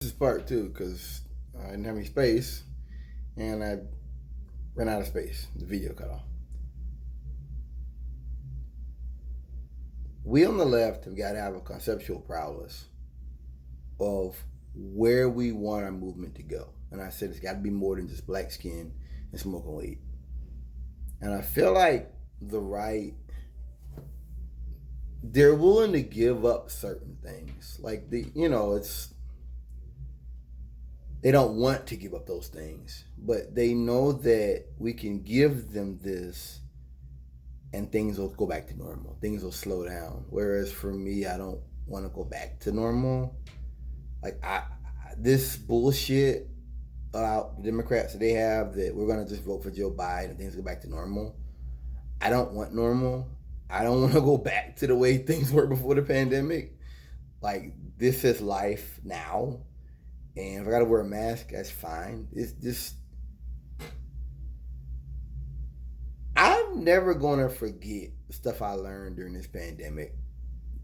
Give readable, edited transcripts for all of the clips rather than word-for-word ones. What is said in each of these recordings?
is part two because I didn't have any space and I ran out of space. The video cut off. We on the left have got to have a conceptual prowess of where we want our movement to go. And I said it's got to be more than just black skin and smoking weed. And I feel like the right, they're willing to give up certain things. Like it's they don't want to give up those things, but they know that we can give them this and things will go back to normal. Things will slow down. Whereas for me, I don't want to go back to normal. Like this bullshit about the Democrats that they have that we're gonna just vote for Joe Biden and things go back to normal. I don't want normal. I don't want to go back to the way things were before the pandemic. Like this is life now, and if I gotta wear a mask, that's fine. It's just I'm never gonna forget the stuff I learned during this pandemic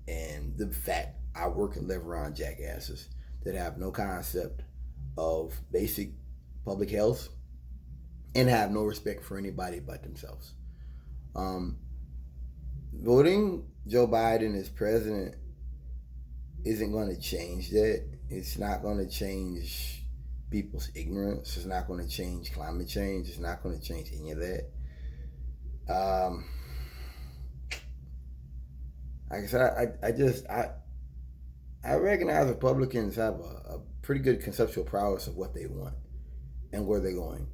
and the fact I work and live around jackasses that have no concept of basic public health and have no respect for anybody but themselves. Voting Joe Biden as president isn't going to change that. It's not going to change people's ignorance. It's not going to change climate change. It's not going to change any of that. Like I said, I recognize Republicans have a pretty good conceptual prowess of what they want and where they're going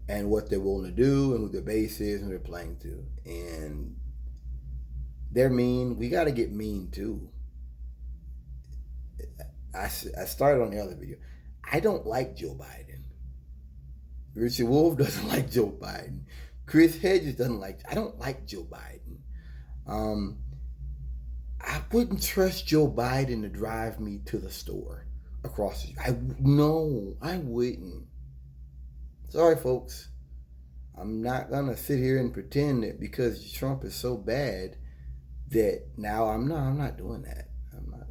and what they're willing to do and who their base is and who they're playing to. And they're mean. We got to get mean too. I started on the other video. I don't like Joe Biden. Richard Wolff doesn't like Joe Biden. Chris Hedges doesn't like. I don't like Joe Biden. I wouldn't trust Joe Biden to drive me to the store across the street. No, I wouldn't. Sorry, folks. I'm not gonna sit here and pretend that because Trump is so bad that now I'm not doing that. I'm not.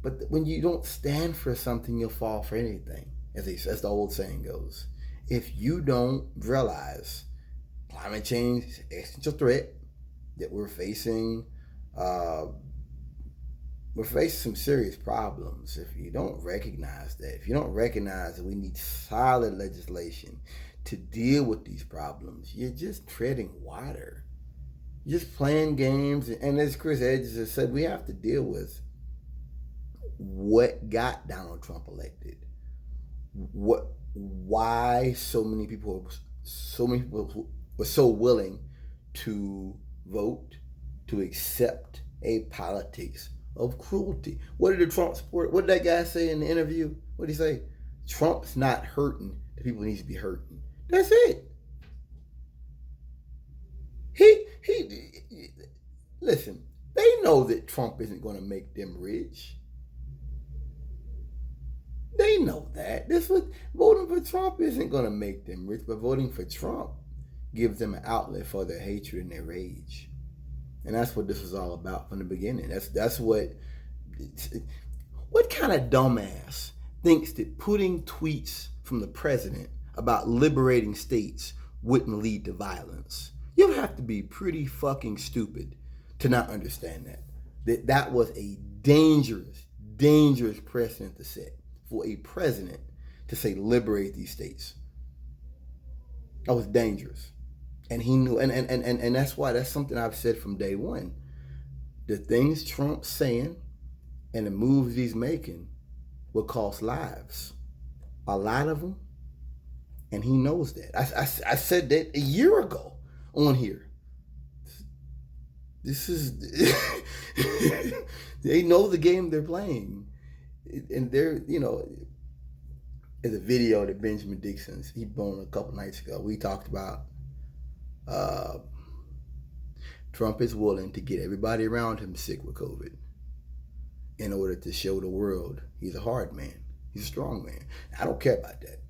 But when you don't stand for something, you'll fall for anything, as the old saying goes. If you don't realize climate change is an existential threat that we're facing some serious problems. If you don't recognize that, if you don't recognize that we need solid legislation to deal with these problems, you're just treading water. You're just playing games. And as Chris Hedges has said, we have to deal with what got Donald Trump elected. Why so many people were so willing to vote, to accept a politics of cruelty. What did the Trump support? What did that guy say in the interview? What did he say? Trump's not hurting the people he needs to be hurting. That's it. He listen, they know that Trump isn't going to make them rich. They know that. Voting for Trump isn't going to make them rich, but voting for Trump gives them an outlet for their hatred and their rage. And that's what this was all about from the beginning. That's what kind of dumbass thinks that putting tweets from the president about liberating states wouldn't lead to violence? You have to be pretty fucking stupid to not understand that was a dangerous precedent to set for a president to say liberate these states. That was dangerous. And he knew, and that's why that's something I've said from day one. The things Trump's saying and the moves he's making will cost lives. A lot of them. And he knows that. I said that a year ago on here. This is, they know the game they're playing. And they're, there's a video that Benjamin Dixon's, he blown a couple nights ago. We talked about Trump is willing to get everybody around him sick with COVID in order to show the world he's a hard man. He's a strong man. I don't care about that.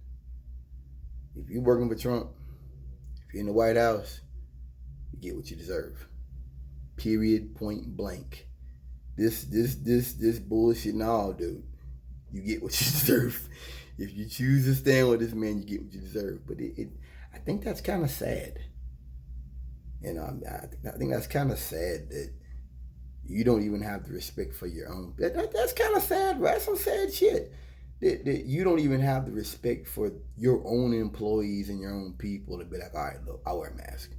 If you're working for Trump, if you're in the White House, you get what you deserve. Period, point blank. This bullshit, no, dude. you get what you deserve. If you choose to stand with this man, you get what you deserve. But I think that's kind of sad. You know, I think that's kind of sad that you don't even have the respect for your own. That's kind of sad, right? That's some sad shit. That you don't even have the respect for your own employees and your own people to be like, all right, look, I wear a mask.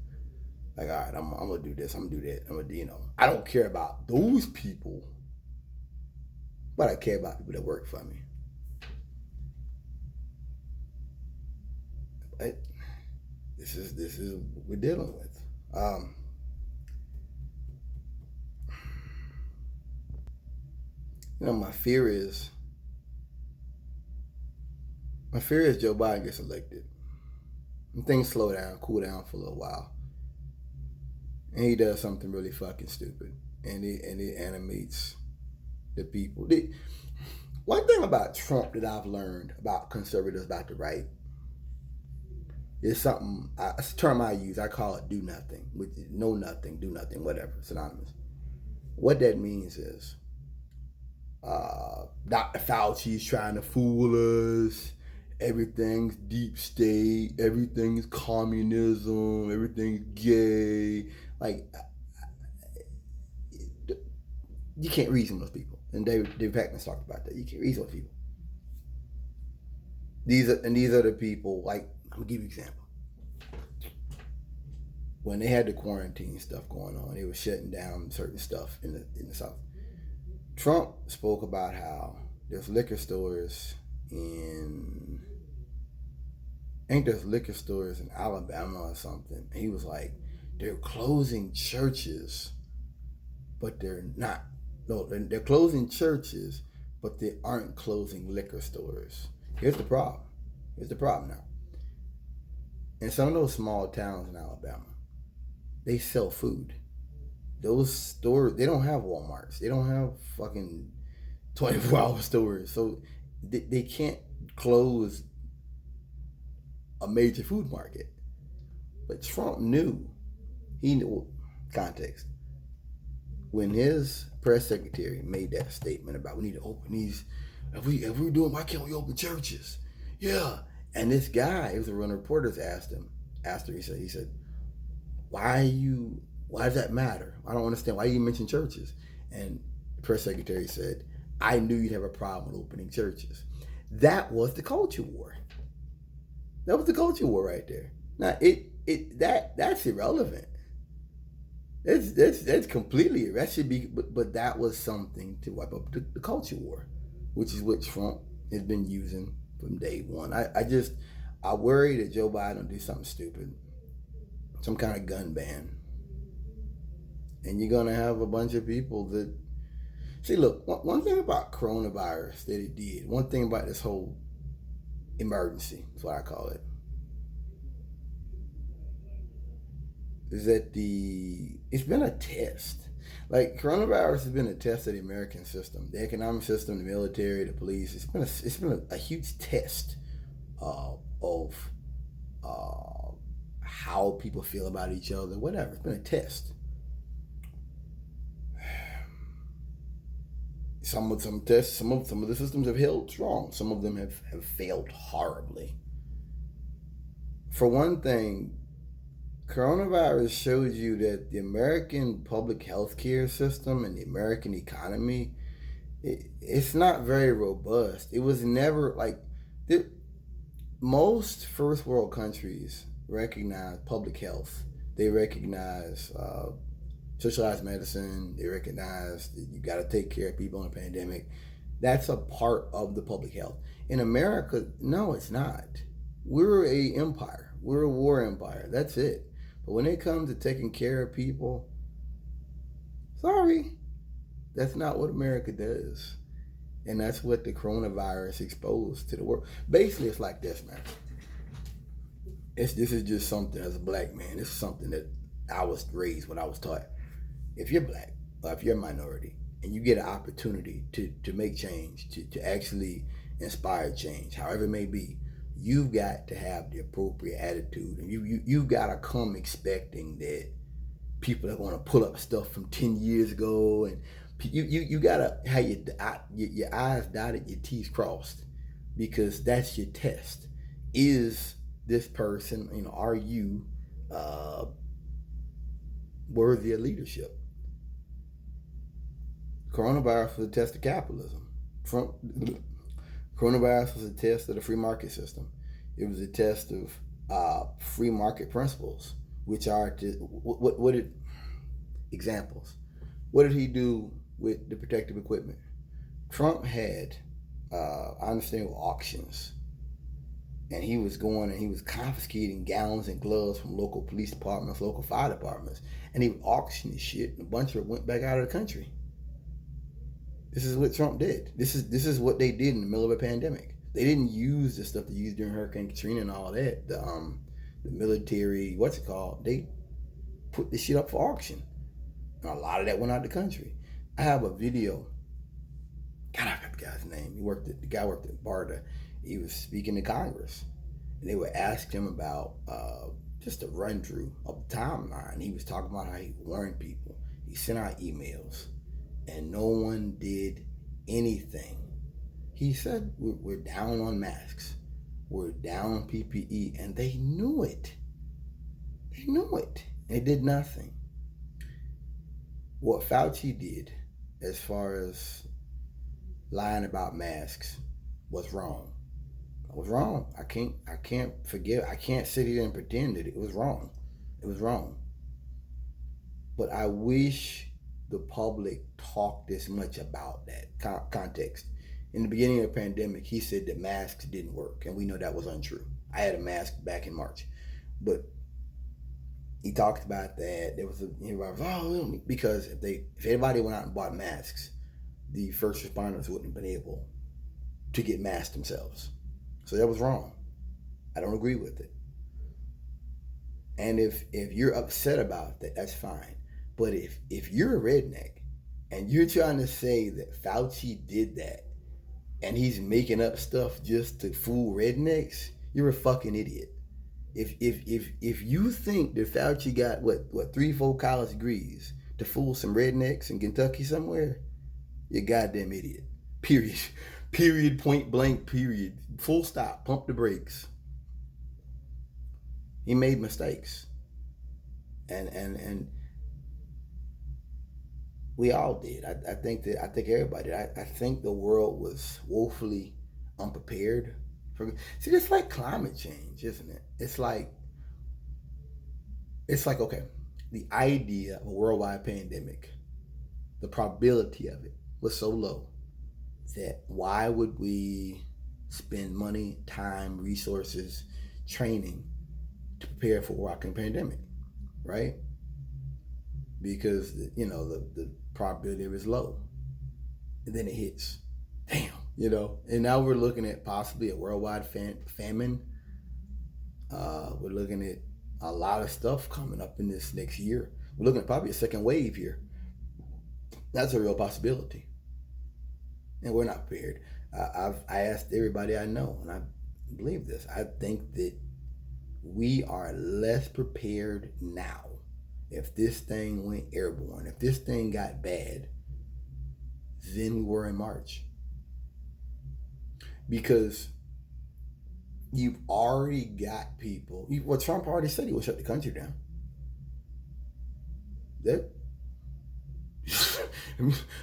Like, all right, I'm gonna do this, I'm gonna do that. I'm gonna, I don't care about those people, but I care about people that work for me. But this is what we're dealing with. My fear is Joe Biden gets elected and things slow down, cool down for a little while, and he does something really fucking stupid, and it animates the people. One thing about Trump that I've learned about conservatives, about the right, is something. It's a term I use. I call it "do nothing," which is know nothing, do nothing, whatever, synonymous. What that means is, Dr. Fauci's trying to fool us. Everything's deep state. Everything's communism. Everything's gay. Like, you can't reason with those people. And Dave Peckman's talked about that. You can't reason with people. These are the people. Like, I'm gonna give you an example. When they had the quarantine stuff going on, they were shutting down certain stuff in the South. Trump spoke about how there's liquor stores in Alabama or something. And he was like, they're closing churches, but they're not. No, they're closing churches, but they aren't closing liquor stores. Here's the problem now. In some of those small towns in Alabama, they sell food. Those stores, they don't have Walmarts. They don't have fucking 24-hour stores. So they can't close a major food market. But Trump knew. He knew context. When his press secretary made that statement about we need to open these, if we're doing, why can't we open churches? Yeah. And this guy, it was one of the reporters asked her, he said, why does that matter? I don't understand. Why you mention churches? And the press secretary said, I knew you'd have a problem with opening churches. That was the culture war. That was the culture war right there. Now that's irrelevant. That's completely, that should be, but that was something to wipe up the culture war, which is what Trump has been using from day one. I worry that Joe Biden will do something stupid, some kind of gun ban, and you're gonna have a bunch of people that see. Look, one thing about coronavirus that it did, one thing about this whole emergency, that's what I call it, is that it's been a test. Like, coronavirus has been a test of the American system, the economic system, the military, the police. It's been a huge test of how people feel about each other, whatever. It's been a test. Some of the systems have held strong. Some of them have failed horribly. For one thing, coronavirus shows you that the American public health care system and the American economy, it's not very robust. It was never most first world countries recognize public health. They recognize socialized medicine. They recognize that you got to take care of people in a pandemic. That's a part of the public health. In America, no, it's not. We're a empire. We're a war empire. That's it. But when it comes to taking care of people, sorry, that's not what America does. And that's what the coronavirus exposed to the world. Basically, it's like this, man. This is just something, as a black man, this is something that I was raised when I was taught. If you're black, or if you're a minority, and you get an opportunity to make change, to actually inspire change, however it may be, you've got to have the appropriate attitude. And you've got to come expecting that people are going to pull up stuff from 10 years ago and You gotta have your I's dotted, your T's crossed, because that's your test. Is this person, are you uh, worthy of leadership? Coronavirus was a test of capitalism. Coronavirus was a test of the free market system. It was a test of free market principles, which are what did examples. What did he do with the protective equipment? Trump had, I understand, auctions, and he was going and he was confiscating gowns and gloves from local police departments, local fire departments, and he would auction this shit, and a bunch of it went back out of the country. This is what Trump did. This is what they did in the middle of a pandemic. They didn't use the stuff they used during Hurricane Katrina and all that. The military, They put this shit up for auction. And a lot of that went out of the country. I have a video. God, I forgot the guy's name. The guy worked at BARDA. He was speaking to Congress, and they would ask him about just a run through of the timeline. He was talking about how he warned people. He sent out emails, and no one did anything. He said, we're down on masks. We're down on PPE, and they knew it. They knew it. They did nothing. What Fauci did, as far as lying about masks, was wrong. It was wrong. I can't forgive. I can't sit here and pretend that it was wrong. It was wrong. But I wish the public talked as much about that context. In the beginning of the pandemic, he said that masks didn't work, and we know that was untrue. I had a mask back in March, but he talked about that. There was because if anybody went out and bought masks, the first responders wouldn't have been able to get masks themselves. So that was wrong. I don't agree with it. And if you're upset about that, that's fine. But if you're a redneck and you're trying to say that Fauci did that and he's making up stuff just to fool rednecks, you're a fucking idiot. If you think that Fauci got what 3-4 college degrees to fool some rednecks in Kentucky somewhere, you're a goddamn idiot. Period. Period. Point blank. Period. Full stop. Pump the brakes. He made mistakes, and we all did. I think everybody did. I think the world was woefully unprepared. See, it's like climate change, isn't it? It's like, okay, the idea of a worldwide pandemic, the probability of it was so low that why would we spend money, time, resources, training to prepare for a walking pandemic, right? Because, the probability is low. And then it hits. Damn. And now we're looking at possibly a worldwide famine. We're looking at a lot of stuff coming up in this next year. We're looking at probably a second wave here. That's a real possibility. And we're not prepared. I asked everybody I know, and I believe this. I think that we are less prepared now. If this thing went airborne, if this thing got bad, than we were in March. Because you've already got people. Trump already said he would shut the country down.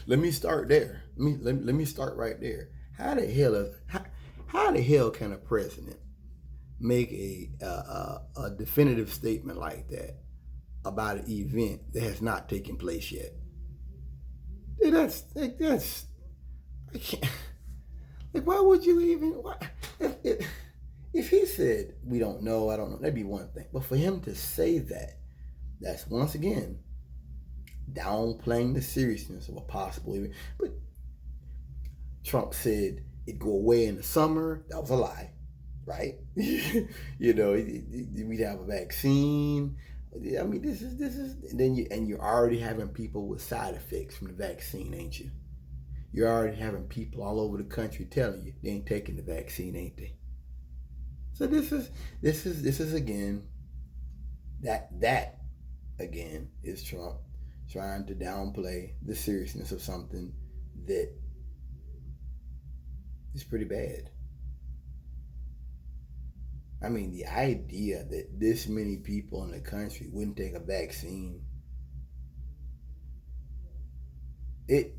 Let me start there. Let me start right there. How the hell can a president make a definitive statement like that about an event that has not taken place yet? That's I can't. Like, why would you even? If he said we don't know, I don't know, that'd be one thing. But for him to say that, that's once again downplaying the seriousness of a possible event. But Trump said it'd go away in the summer. That was a lie, right? We'd have a vaccine. I mean, this is, and then you're already having people with side effects from the vaccine, ain't you? You're already having people all over the country telling you they ain't taking the vaccine, ain't they? So this is again, that again is Trump trying to downplay the seriousness of something that is pretty bad. I mean, the idea that this many people in the country wouldn't take a vaccine, it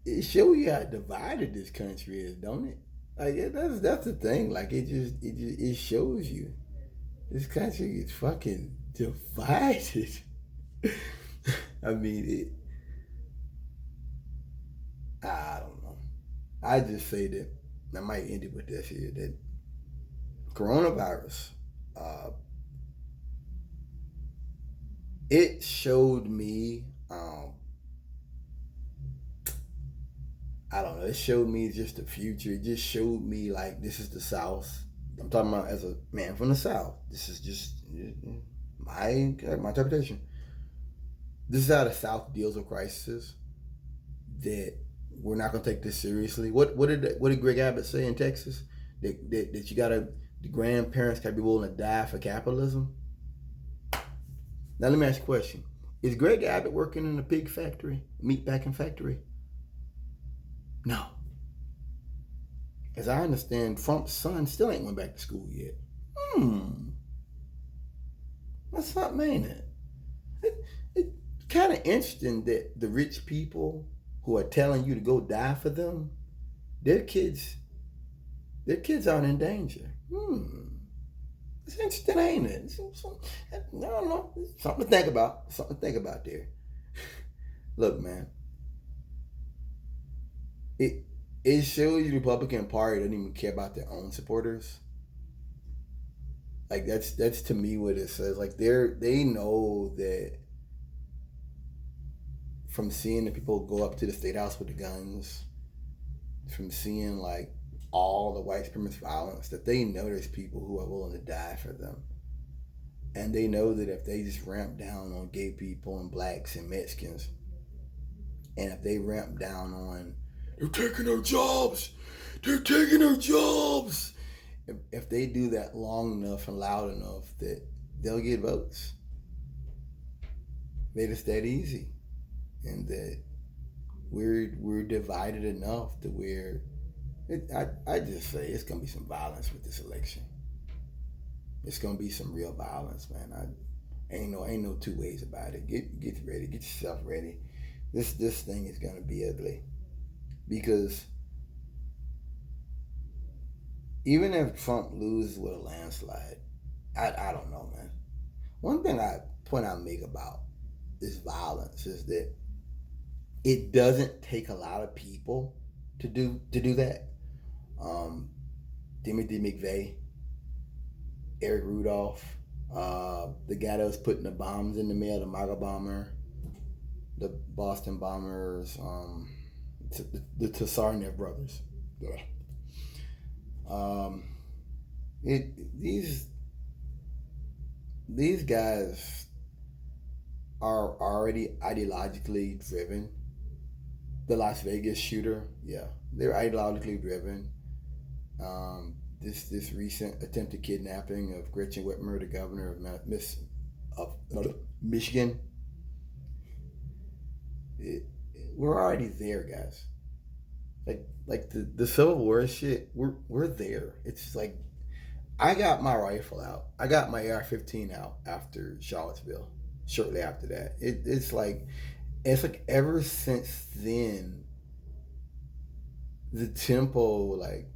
it shows you how divided this country is, don't it? Like that's the thing. Like it shows you this country is fucking divided. I mean I don't know. I just say that I might end it with this here that coronavirus, uh, it showed me, I don't know, it showed me just the future. It just showed me like this is the South. I'm talking about as a man from the South. This is just my interpretation. This is how the South deals with crises. That we're not gonna take this seriously. What did Greg Abbott say in Texas? That you gotta the grandparents gotta be willing to die for capitalism. Now let me ask you a question: is Greg Abbott working in a pig factory, meat packing factory? No. As I understand, Trump's son still ain't went back to school yet. That's not mean it. It's kind of interesting that the rich people who are telling you to go die for them, their kids aren't in danger. It's interesting, ain't it? I don't know. Something to think about. Something to think about there. Look, man. It shows you the Republican Party doesn't even care about their own supporters. Like that's to me what it says. Like they know that from seeing the people go up to the state house with the guns, from seeing like all the white supremacist violence, that they know there's people who are willing to die for them. And they know that if they just ramp down on gay people and blacks and Mexicans, and if they ramp down on they're taking our jobs, if they do that long enough and loud enough, that they'll get votes. Made it's that easy. And that we're divided enough to where I just say it's gonna be some violence with this election. It's gonna be some real violence, man. Ain't no two ways about it. Get ready, get yourself ready. This thing is gonna be ugly. Because even if Trump loses with a landslide, I don't know, man. One thing point I make about this violence is that it doesn't take a lot of people to do that. Timothy McVeigh, Eric Rudolph, the guy that was putting the bombs in the mail, the MAGA bomber, the Boston bombers, the Tsarnaev brothers. These guys are already ideologically driven. The Las Vegas shooter, yeah, they're ideologically driven. This recent attempted kidnapping of Gretchen Whitmer, the governor of Michigan. We're already there, guys. Like the Civil War shit, we're there. It's like I got my rifle out. I got my AR-15 out after Charlottesville. Shortly after that, it's like ever since then, the tempo like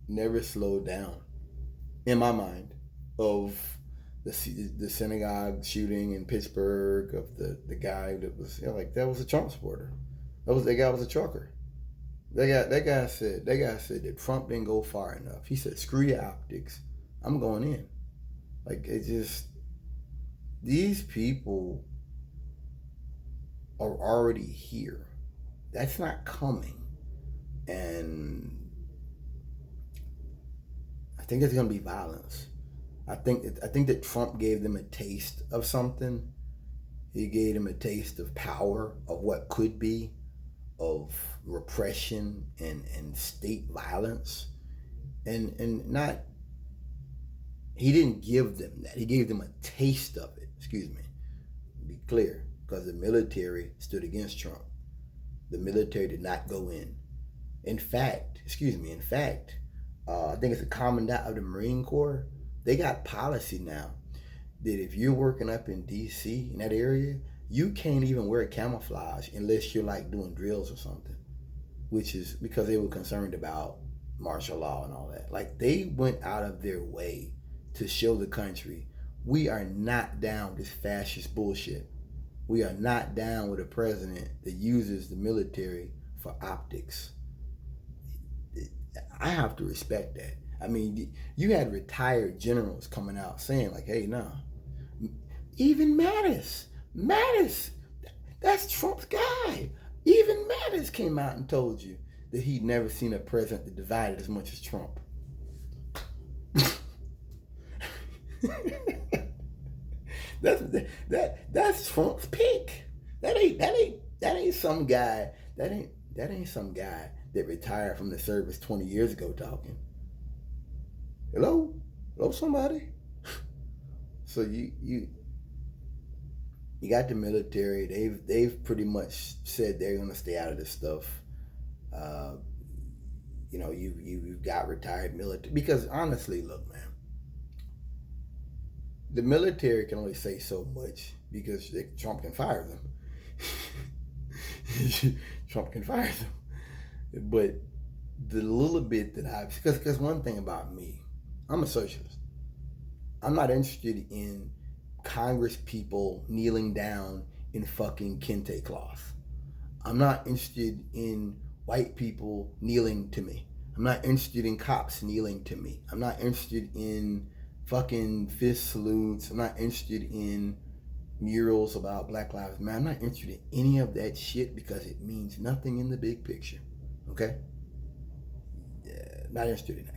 never slowed down in my mind of the synagogue shooting in Pittsburgh, of the guy that was that was a Trump supporter. That guy was a trucker. That guy said that Trump didn't go far enough. He said, "Screw your optics, I'm going in." Like it just these people are already here. That's not coming, and I think there's gonna be violence. I think that Trump gave them a taste of something. He gave them a taste of power, of what could be, of repression and state violence, and not. He didn't give them that. He gave them a taste of it. Excuse me. Be clear. because the military stood against Trump. The military did not go in. In fact, I think it's a commandant of the Marine Corps. They got policy now that if you're working up in DC, in that area, you can't even wear camouflage unless you're like doing drills or something, which is because they were concerned about martial law and all that. Like, they went out of their way to show the country, we are not down with this fascist bullshit. We are not down with a president that uses the military for optics. I have to respect that. I mean, you had retired generals coming out saying like, hey, no. Even Mattis, that's Trump's guy. Even Mattis came out and told you that he'd never seen a president that divided as much as Trump. That's Trump's pick. That ain't some guy. That ain't some guy that retired from the service 20 years ago talking. Hello somebody. So you got the military. They've pretty much said they're gonna stay out of this stuff. You've got retired military, because honestly, look, man, the military can only say so much because Trump can fire them. Trump can fire them. But the little bit that because one thing about me, I'm a socialist. I'm not interested in Congress people kneeling down in fucking kente cloth. I'm not interested in white people kneeling to me. I'm not interested in cops kneeling to me. I'm not interested in fucking fist salutes. I'm not interested in murals about Black Lives Matter. I'm not interested in any of that shit because it means nothing in the big picture. Okay? Yeah, not interested in that.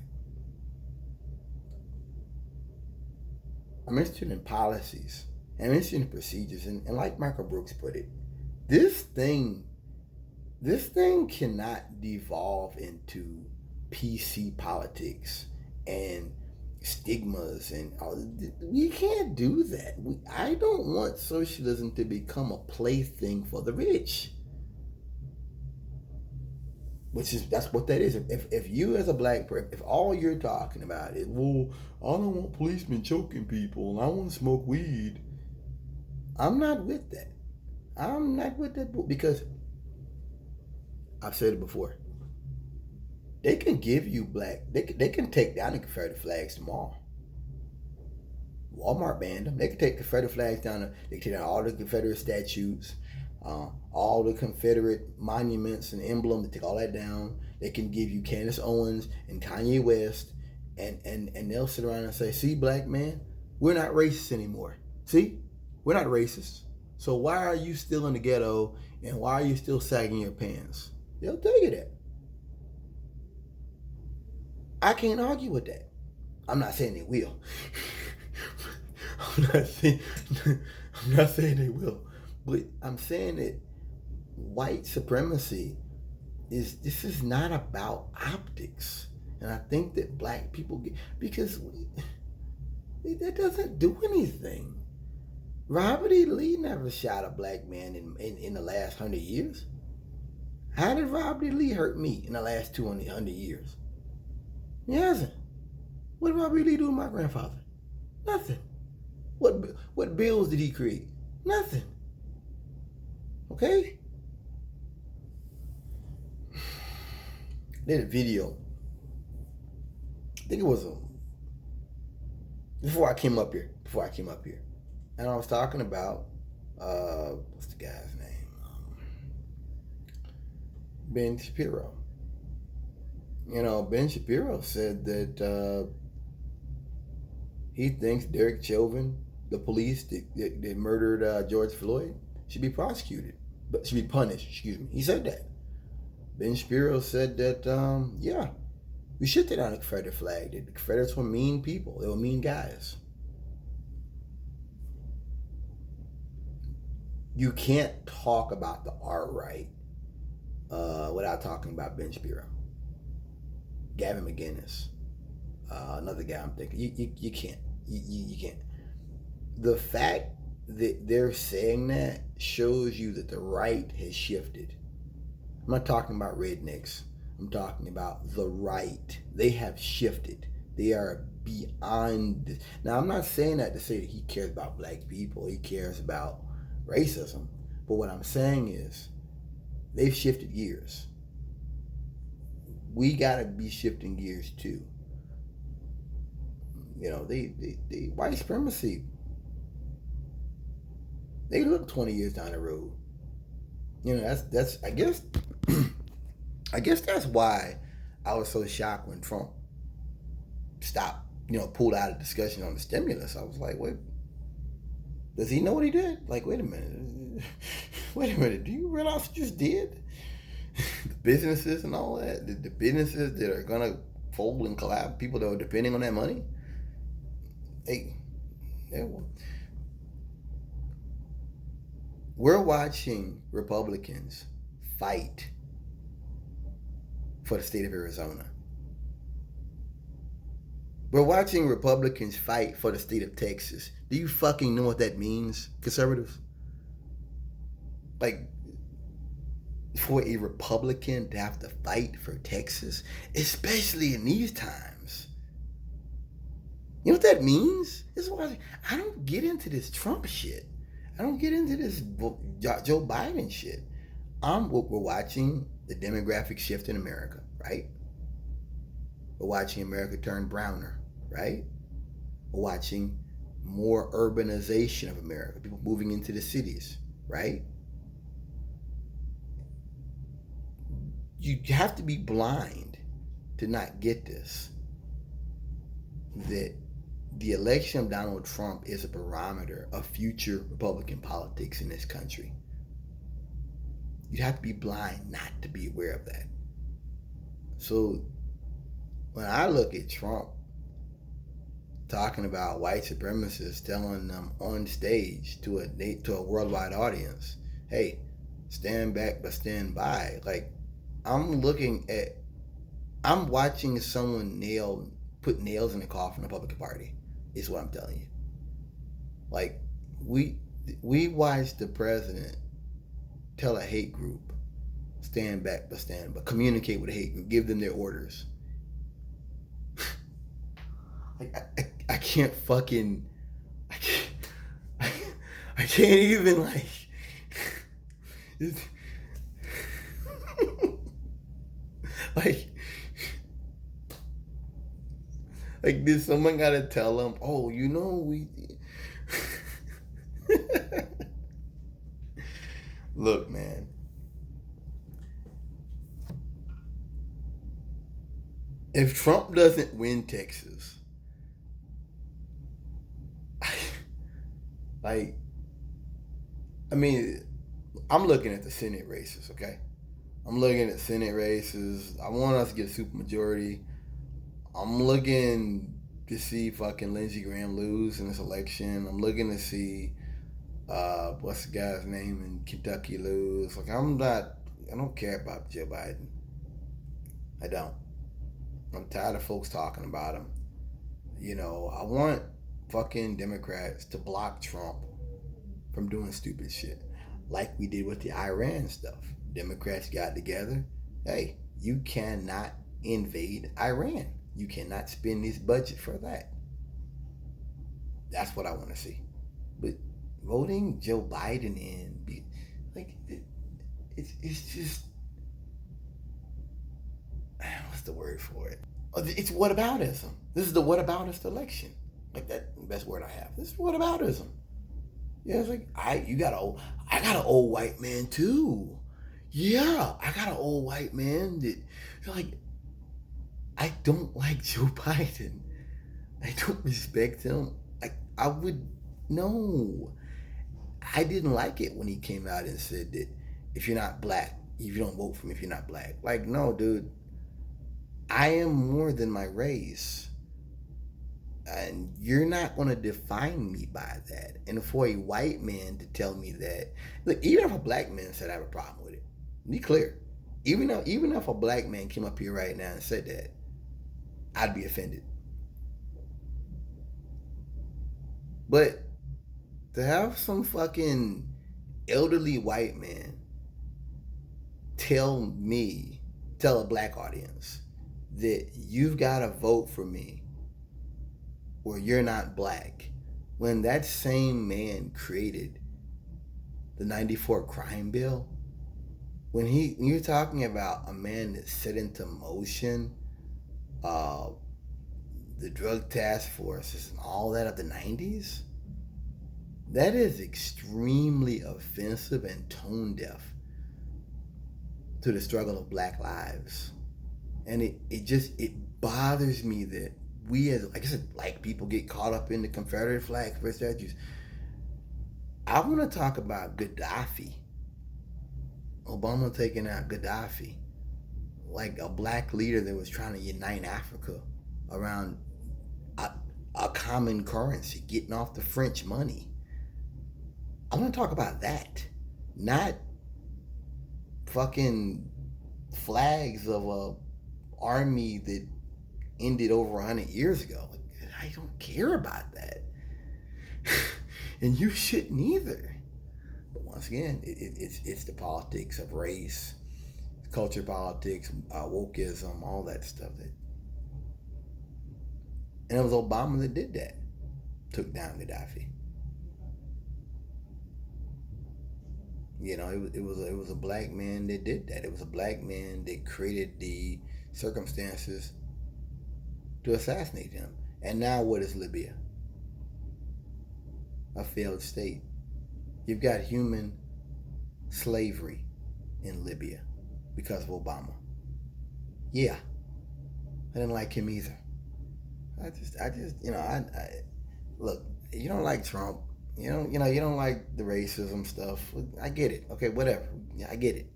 I'm interested in policies. And I'm interested in procedures. And like Michael Brooks put it, this thing cannot devolve into PC politics and stigmas and all. We can't do that. I don't want socialism to become a plaything for the rich. That's what that is. If you as a black person, if all you're talking about is, well, I don't want policemen choking people and I want to smoke weed, I'm not with that. I'm not with that, because I've said it before. They can give you they can take down the Confederate flags tomorrow. Walmart banned them. They can take Confederate flags down. They can take down all the Confederate statues, all the Confederate monuments and emblems. They take all that down. They can give you Candace Owens and Kanye West, and they'll sit around and say, see, black man, we're not racist anymore. See, we're not racist. So why are you still in the ghetto, and why are you still sagging your pants? They'll tell you that. I can't argue with that. I'm not saying they will. I'm not saying they will. But I'm saying that white supremacy this is not about optics. And I think that black people because that doesn't do anything. Robert E. Lee never shot a black man in the last 100 years. How did Robert E. Lee hurt me in the last 200 years? He hasn't. What did Robert E. Lee do to my grandfather? Nothing. What bills did he create? Nothing. Okay? Did a video. I think it was before I came up here. And I was talking about what's the guy's name? Ben Shapiro. Ben Shapiro said that he thinks Derek Chauvin, the police that murdered George Floyd, should be prosecuted, but should be punished. Excuse me. He said that. Ben Shapiro said that, we should take down the Confederate flag. The Confederates were mean people. They were mean guys. You can't talk about the art right without talking about Ben Shapiro. Gavin McInnes, another guy I'm thinking. You can't. You can't. The fact they're saying that shows you that the right has shifted. I'm not talking about rednecks. I'm talking about the right. They have shifted. They are beyond this. Now, I'm not saying that to say that he cares about black people. He cares about racism. But what I'm saying is they've shifted gears. We got to be shifting gears too. You know, they white supremacy, they look 20 years down the road. You know, that's I guess I guess that's why I was so shocked when Trump stopped, pulled out of discussion on the stimulus. I was like, wait, does he know what he did? Like, wait a minute. Wait a minute. Do you realize what you just did? The businesses and all that, the businesses that are going to fold and collapse, people that are depending on that money, we're watching Republicans fight for the state of Arizona. We're watching Republicans fight for the state of Texas. Do you fucking know what that means, conservatives? Like, for a Republican to have to fight for Texas, especially in these times. You know what that means? This is why I don't get into this Trump shit. I don't get into this Joe Biden shit. We're watching the demographic shift in America, right? We're watching America turn browner, right? We're watching more urbanization of America, people moving into the cities, right? You have to be blind to not get this. That the election of Donald Trump is a barometer of future Republican politics in this country. You'd have to be blind not to be aware of that. So when I look at Trump talking about white supremacists, telling them on stage to a worldwide audience, hey, stand back but stand by. Like, I'm watching someone put nails in the coffin of the Republican Party, is what I'm telling you. Like, we watched the president tell a hate group, stand back but stand by, communicate with a hate group, give them their orders. I can't fucking, I can't even, like, like did someone gotta tell them, oh, we look, man, if Trump doesn't win Texas, I'm looking at the Senate races, okay? I'm looking at Senate races. I want us to get a supermajority. I'm looking to see fucking Lindsey Graham lose in this election. I'm looking to see what's the guy's name in Kentucky lose. Like, I don't care about Joe Biden. I don't. I'm tired of folks talking about him. I want fucking Democrats to block Trump from doing stupid shit. Like we did with the Iran stuff. Democrats got together. Hey, you cannot invade Iran. You cannot spend this budget for that. That's what I want to see. But voting Joe Biden in, it's just, what's the word for it? It's whataboutism. This is the whataboutist election. Like, that best word I have. This is whataboutism. Yeah, it's like, I got an old white man too. Yeah, I got an old white man that, like, I don't like Joe Biden. I don't respect him. I would, no. I didn't like it when he came out and said that if you're not black, if you don't vote for me, if you're not black. Like, no, dude. I am more than my race. And you're not going to define me by that. And for a white man to tell me that, look, even if a black man said I have a problem with it, be clear. Even if a black man came up here right now and said that, I'd be offended. But To have some fucking elderly white man tell a black audience that you've got to vote for me or you're not black, when that same man created the 94 crime bill, when you're talking about a man that set into motion the drug task forces and all that of the 90s, that is extremely offensive and tone deaf to the struggle of black lives. And it bothers me that we as, like I said, black people get caught up in the Confederate flag for statues. I want to talk about Gaddafi. Obama taking out Gaddafi, like a black leader that was trying to unite Africa around a common currency, getting off the French money. I want to talk about that, not fucking flags of a army that ended over 100 years ago. I don't care about that. And you shouldn't either. But once again, it's the politics of race, culture politics, wokeism, all that stuff. And it was Obama that did that. Took down Gaddafi. You know, it was a black man that did that. It was a black man that created the circumstances to assassinate him. And now what is Libya? A failed state. You've got human slavery in Libya because of Obama. Yeah, I didn't like him either. I just, look. You don't like Trump. You don't like the racism stuff. I get it. Okay, whatever. Yeah, I get it.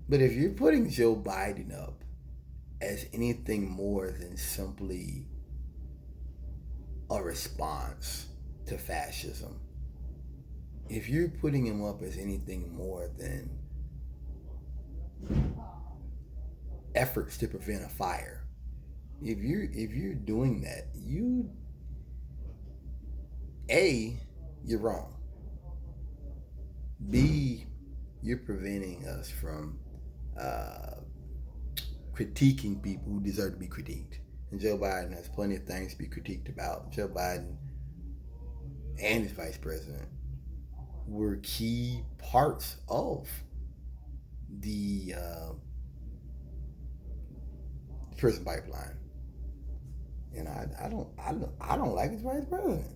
But if you're putting Joe Biden up as anything more than simply a response to fascism, if you're putting him up as anything more than efforts to prevent a fire, if you're doing that, you're wrong. B, you're preventing us from critiquing people who deserve to be critiqued. And Joe Biden has plenty of things to be critiqued about. Joe Biden and his vice president were key parts of the prison pipeline. And I don't like his vice president.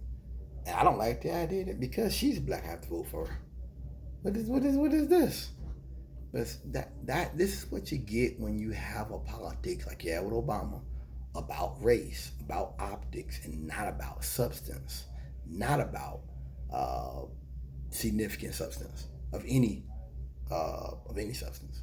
And I don't like the idea that because she's black, I have to vote for her. What is this? But this is what you get when you have a politics like you had with Obama, about race, about optics, and not about substance, not about significant substance of any substance.